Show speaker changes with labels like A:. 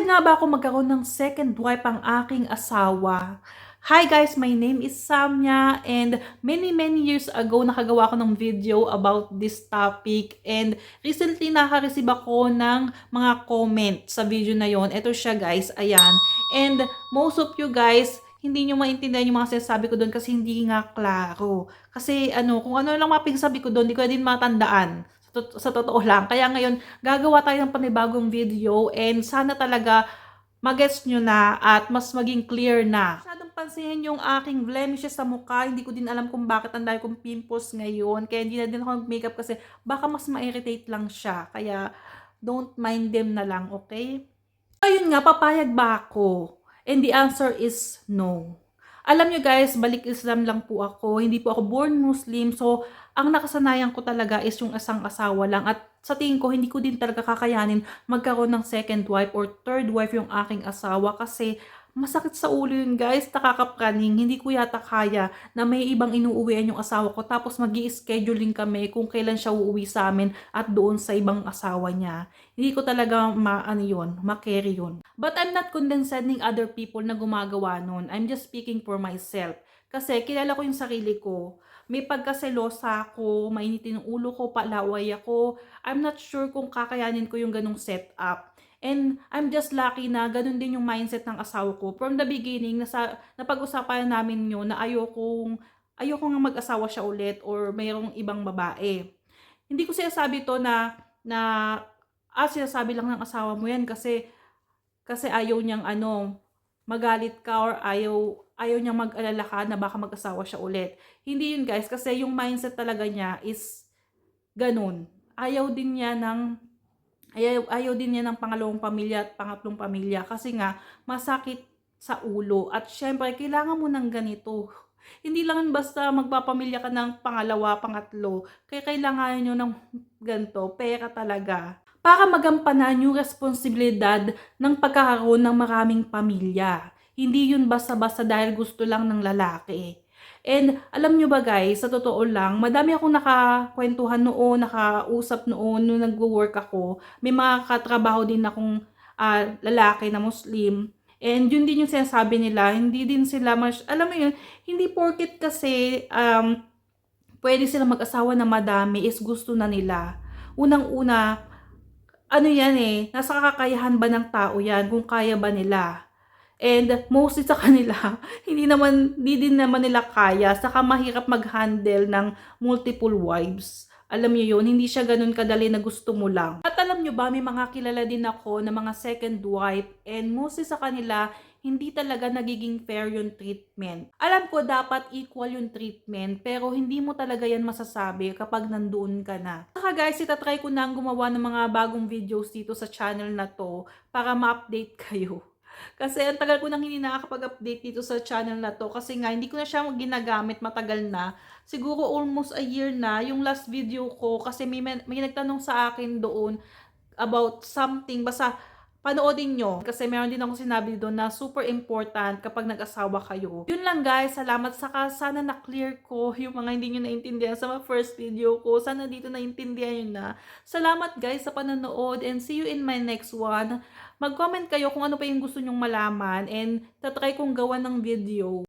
A: Pwede nga ba ako magkaroon ng second wife ang aking asawa? Hi guys, my name is Samya and many years ago nakagawa ako ng video about this topic and recently naka-receive ako ng mga comment sa video na yon. Ito siya guys, ayan. And most of you guys, hindi nyo maintindihan yung mga sinasabi ko doon kasi hindi nga klaro. Kasi kung ano lang mapigsabi ko doon, hindi ko din matandaan. Sa totoo lang. Kaya ngayon, gagawa tayo ng panibagong video and sana talaga mag-gets nyo na at mas maging clear na. Masyadong pansinin yung aking blemishes sa mukha. Hindi ko din alam kung bakit ang dami kong pimples ngayon. Kaya hindi na din ako mag-makeup kasi baka mas ma-irritate lang siya. Kaya don't mind them na lang, okay? Ayun nga, papayag ba ako? And the answer is no. Alam nyo guys, balik Islam lang po ako. Hindi po ako born Muslim. So, ang nakasanayan ko talaga is yung isang asawa lang. At sa tingin ko, hindi ko din talaga kakayanin magkaroon ng second wife or third wife yung aking asawa. Kasi masakit sa ulo yun guys, nakakapraning. Hindi ko yata kaya na may ibang inuuwian yung asawa ko. Tapos mag-i-scheduling kami kung kailan siya uuwi sa amin at doon sa ibang asawa niya. Hindi ko talaga ma-carry yun. But I'm not condescending other people na gumagawa nun. I'm just speaking for myself. Kasi kilala ko yung sarili ko. May pagkaselosa ako, mainitin yung ulo ko, palaway ako. I'm not sure kung kakayanin ko yung ganong setup. And I'm just lucky na ganun din yung mindset ng asawa ko. From the beginning, napag-usapan namin yun na ayoko nga mag-asawa siya ulit or mayroong ibang babae. Hindi ko sinasabi to na sinasabi lang ng asawa mo yan kasi ayaw niyang magalit ka or ayaw niyang mag-alala ka na baka mag-asawa siya ulit. Hindi yun guys, kasi yung mindset talaga niya is ganun. Ayaw din niya ng pangalawang pamilya at pangatlong pamilya kasi nga masakit sa ulo. At syempre, kailangan mo ng ganito. Hindi lang basta magpapamilya ka ng pangalawa, pangatlo. Kaya kailangan nyo ng ganito, pera talaga. Para magampanan yung responsibilidad ng pagkakaroon ng maraming pamilya. Hindi yun basta-basta dahil gusto lang ng lalaki. And alam nyo ba guys, sa totoo lang, madami akong nakakwentuhan noon, nakausap noon nung nagwo-work ako. May mga katrabaho din akong lalaki na Muslim. And yun din yung sinasabi nila, hindi din sila alam mo yun, hindi porket kasi pwede sila mag-asawa na madami is gusto na nila. Unang-una, nasa kakayahan ba ng tao yan kung kaya ba nila? And mostly sa kanila, hindi din naman nila kaya, saka mahirap mag-handle ng multiple wives. Alam niyo yun, hindi siya ganun kadali na gusto mo lang. At alam niyo ba, may mga kilala din ako na mga second wife and mostly sa kanila, hindi talaga nagiging fair yung treatment. Alam ko dapat equal yung treatment pero hindi mo talaga yan masasabi kapag nandoon ka na. Saka guys, itatry ko na gumawa ng mga bagong videos dito sa channel na to para ma-update kayo. Kasi ang tagal ko nang hindi nakakapag-update dito sa channel na to kasi nga hindi ko na siya ginagamit matagal na. Siguro almost a year na yung last video ko kasi may nagtanong sa akin doon about something. Basta panoodin nyo kasi meron din ako sinabi doon na super important kapag nag-asawa kayo. Yun lang guys, salamat. Saka sana na-clear ko yung mga hindi nyo naintindihan sa mga first video ko. Sana dito naintindihan nyo na. Salamat guys sa panonood and see you in my next one. Mag-comment kayo kung ano pa yung gusto nyong malaman and tatry kong gawa ng video.